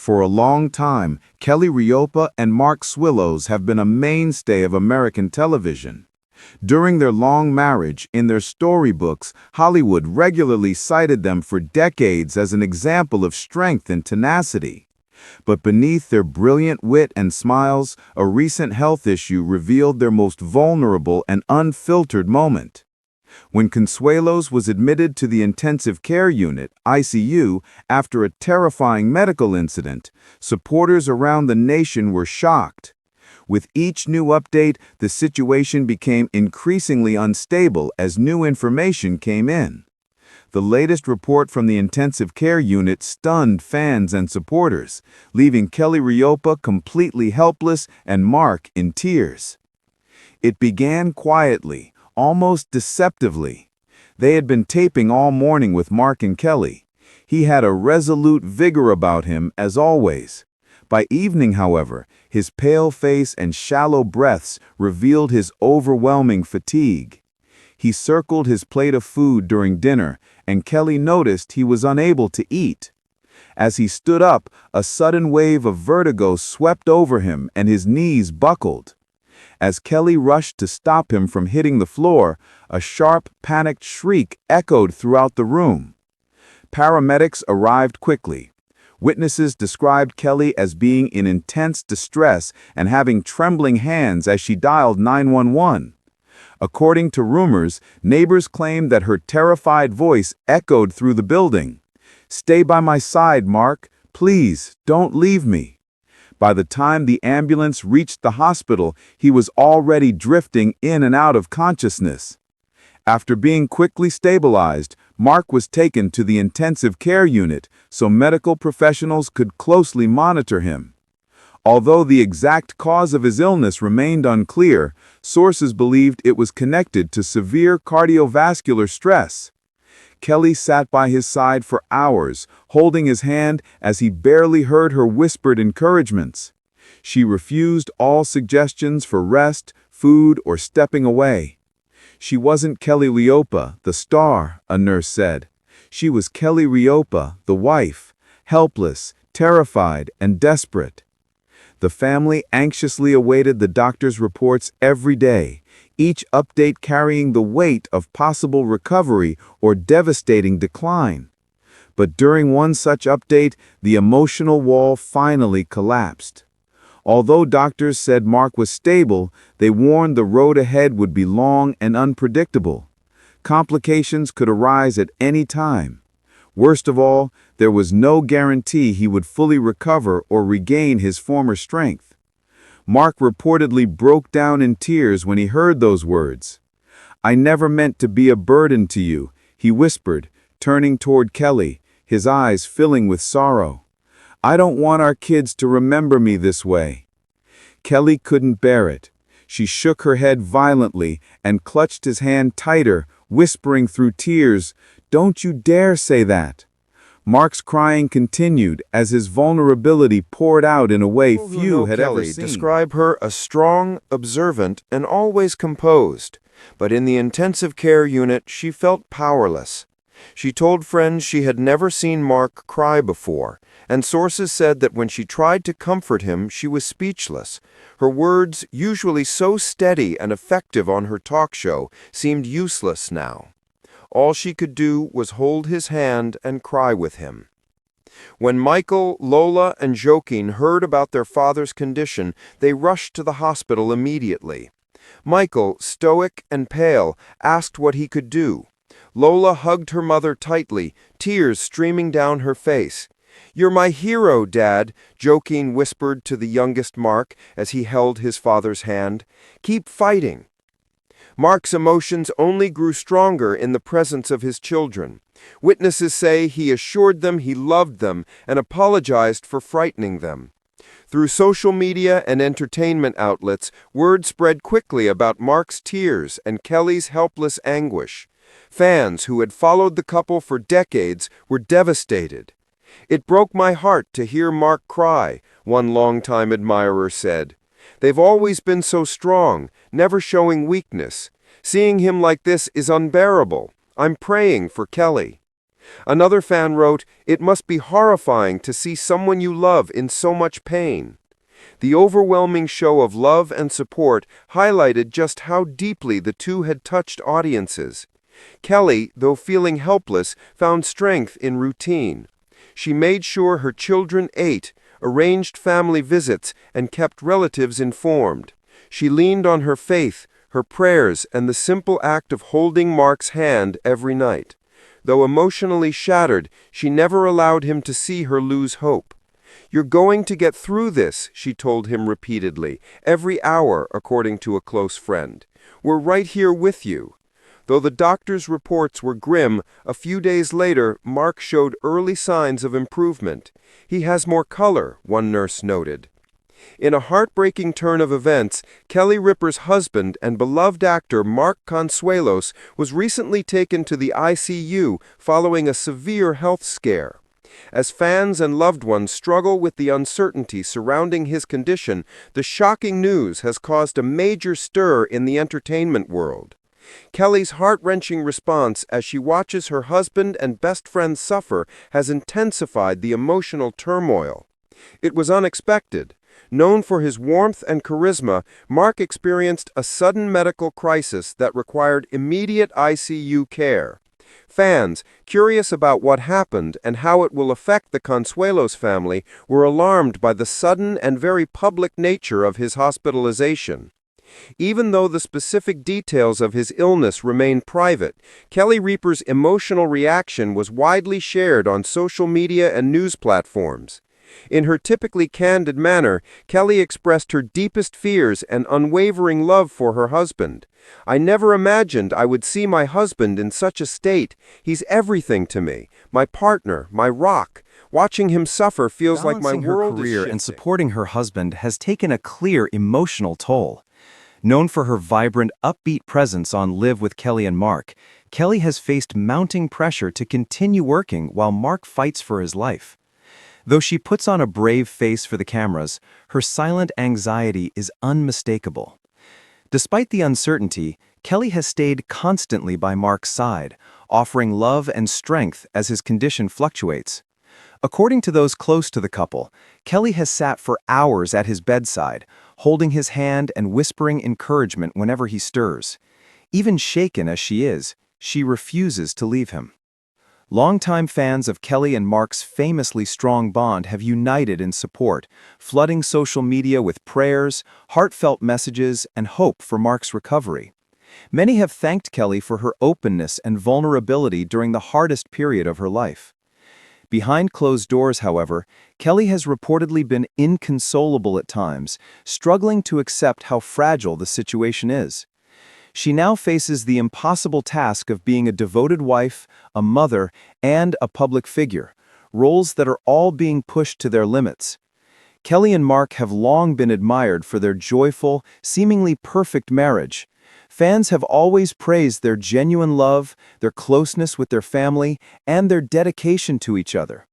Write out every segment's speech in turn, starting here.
For a long time, Kelly Ripa and Mark Consuelos have been a mainstay of American television. During their long marriage, in their storybooks, Hollywood regularly cited them for decades as an example of strength and tenacity. But beneath their brilliant wit and smiles, a recent health issue revealed their most vulnerable and unfiltered moment. When Consuelos was admitted to the intensive care unit, ICU, after a terrifying medical incident, supporters around the nation were shocked. With each new update, the situation became increasingly unstable as new information came in. The latest report from the intensive care unit stunned fans and supporters, leaving Kelly Ripa completely helpless and Mark in tears. It began quietly, almost deceptively. They had been taping all morning with Mark and Kelly. He had a resolute vigor about him, as always. By evening, however, his pale face and shallow breaths revealed his overwhelming fatigue. He circled his plate of food during dinner, and Kelly noticed he was unable to eat. As he stood up, a sudden wave of vertigo swept over him and his knees buckled. As Kelly rushed to stop him from hitting the floor, a sharp, panicked shriek echoed throughout the room. Paramedics arrived quickly. Witnesses described Kelly as being in intense distress and having trembling hands as she dialed 911. According to rumors, neighbors claimed that her terrified voice echoed through the building. "Stay by my side, Mark. Please, don't leave me." By the time the ambulance reached the hospital, he was already drifting in and out of consciousness. After being quickly stabilized, Mark was taken to the intensive care unit so medical professionals could closely monitor him. Although the exact cause of his illness remained unclear, sources believed it was connected to severe cardiovascular stress. Kelly sat by his side for hours, holding his hand as he barely heard her whispered encouragements. She refused all suggestions for rest, food, or stepping away. She wasn't Kelly Ripa, the star, a nurse said. She was Kelly Ripa, the wife, helpless, terrified, and desperate. The family anxiously awaited the doctor's reports every day, each update carrying the weight of possible recovery or devastating decline. But during one such update, the emotional wall finally collapsed. Although doctors said Mark was stable, they warned the road ahead would be long and unpredictable. Complications could arise at any time. Worst of all, there was no guarantee he would fully recover or regain his former strength. Mark reportedly broke down in tears when he heard those words. "I never meant to be a burden to you," he whispered, turning toward Kelly, his eyes filling with sorrow. "I don't want our kids to remember me this way." Kelly couldn't bear it. She shook her head violently and clutched his hand tighter, whispering through tears, "Don't you dare say that." Mark's crying continued as his vulnerability poured out in a way few had ever seen. Describe her as strong, observant, and always composed. But in the intensive care unit, she felt powerless. She told friends she had never seen Mark cry before, and sources said that when she tried to comfort him, she was speechless. Her words, usually so steady and effective on her talk show, seemed useless now. All she could do was hold his hand and cry with him. When Michael, Lola, and Joaquin heard about their father's condition, they rushed to the hospital immediately. Michael, stoic and pale, asked what he could do. Lola hugged her mother tightly, tears streaming down her face. "You're my hero, Dad," Joaquin whispered to the youngest Mark as he held his father's hand. "Keep fighting." Mark's emotions only grew stronger in the presence of his children. Witnesses say he assured them he loved them and apologized for frightening them. Through social media and entertainment outlets, word spread quickly about Mark's tears and Kelly's helpless anguish. Fans who had followed the couple for decades were devastated. "It broke my heart to hear Mark cry," one longtime admirer said. "They've always been so strong, never showing weakness. Seeing him like this is unbearable. I'm praying for Kelly." Another fan wrote, "It must be horrifying to see someone you love in so much pain." The overwhelming show of love and support highlighted just how deeply the two had touched audiences. Kelly, though feeling helpless, found strength in routine. She made sure her children ate, arranged family visits, and kept relatives informed. She leaned on her faith, her prayers, and the simple act of holding Mark's hand every night. Though emotionally shattered, she never allowed him to see her lose hope. "You're going to get through this," she told him repeatedly, every hour, according to a close friend. "We're right here with you." Though the doctor's reports were grim, a few days later, Mark showed early signs of improvement. "He has more color," one nurse noted. In a heartbreaking turn of events, Kelly Ripa's husband and beloved actor Mark Consuelos was recently taken to the ICU following a severe health scare. As fans and loved ones struggle with the uncertainty surrounding his condition, the shocking news has caused a major stir in the entertainment world. Kelly's heart-wrenching response as she watches her husband and best friend suffer has intensified the emotional turmoil. It was unexpected. Known for his warmth and charisma, Mark experienced a sudden medical crisis that required immediate ICU care. Fans, curious about what happened and how it will affect the Consuelos family, were alarmed by the sudden and very public nature of his hospitalization. Even though the specific details of his illness remain private, Kelly Ripa's emotional reaction was widely shared on social media and news platforms. In her typically candid manner, Kelly expressed her deepest fears and unwavering love for her husband. "I never imagined I would see my husband in such a state. He's everything to me, my partner, my rock. Watching him suffer feels like my Balancing her world is career shifting." and supporting her husband has taken a clear emotional toll. Known for her vibrant, upbeat presence on Live with Kelly and Mark, Kelly has faced mounting pressure to continue working while Mark fights for his life. Though she puts on a brave face for the cameras, her silent anxiety is unmistakable. Despite the uncertainty, Kelly has stayed constantly by Mark's side, offering love and strength as his condition fluctuates. According to those close to the couple, Kelly has sat for hours at his bedside, holding his hand and whispering encouragement whenever he stirs. Even shaken as she is, she refuses to leave him. Longtime fans of Kelly and Mark's famously strong bond have united in support, flooding social media with prayers, heartfelt messages, and hope for Mark's recovery. Many have thanked Kelly for her openness and vulnerability during the hardest period of her life. Behind closed doors, however, Kelly has reportedly been inconsolable at times, struggling to accept how fragile the situation is. She now faces the impossible task of being a devoted wife, a mother, and a public figure, roles that are all being pushed to their limits. Kelly and Mark have long been admired for their joyful, seemingly perfect marriage. Fans have always praised their genuine love, their closeness with their family, and their dedication to each other.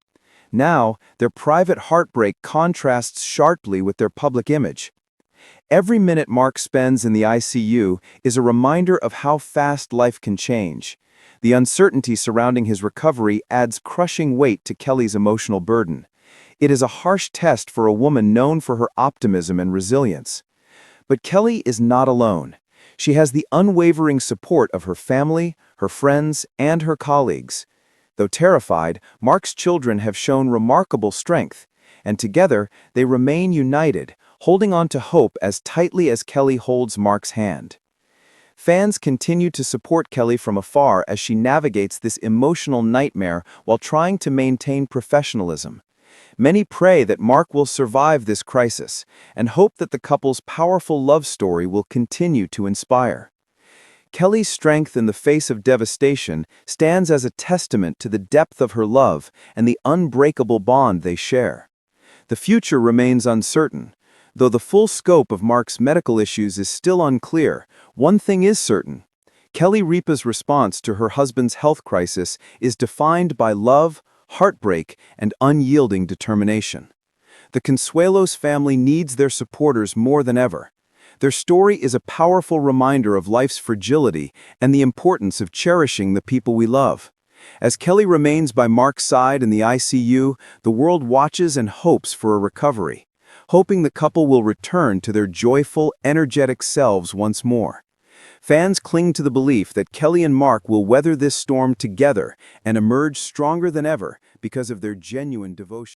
Now, their private heartbreak contrasts sharply with their public image. Every minute Mark spends in the ICU is a reminder of how fast life can change. The uncertainty surrounding his recovery adds crushing weight to Kelly's emotional burden. It is a harsh test for a woman known for her optimism and resilience. But Kelly is not alone. She has the unwavering support of her family, her friends, and her colleagues. Though terrified, Mark's children have shown remarkable strength, and together they remain united, holding on to hope as tightly as Kelly holds Mark's hand. Fans continue to support Kelly from afar as she navigates this emotional nightmare while trying to maintain professionalism. Many pray that Mark will survive this crisis and hope that the couple's powerful love story will continue to inspire. Kelly's strength in the face of devastation stands as a testament to the depth of her love and the unbreakable bond they share. The future remains uncertain. Though the full scope of Mark's medical issues is still unclear, one thing is certain. Kelly Ripa's response to her husband's health crisis is defined by love, heartbreak, and unyielding determination. The Consuelos family needs their supporters more than ever. Their story is a powerful reminder of life's fragility and the importance of cherishing the people we love. As Kelly remains by Mark's side in the ICU, the world watches and hopes for a recovery, hoping the couple will return to their joyful, energetic selves once more. Fans cling to the belief that Kelly and Mark will weather this storm together and emerge stronger than ever because of their genuine devotion.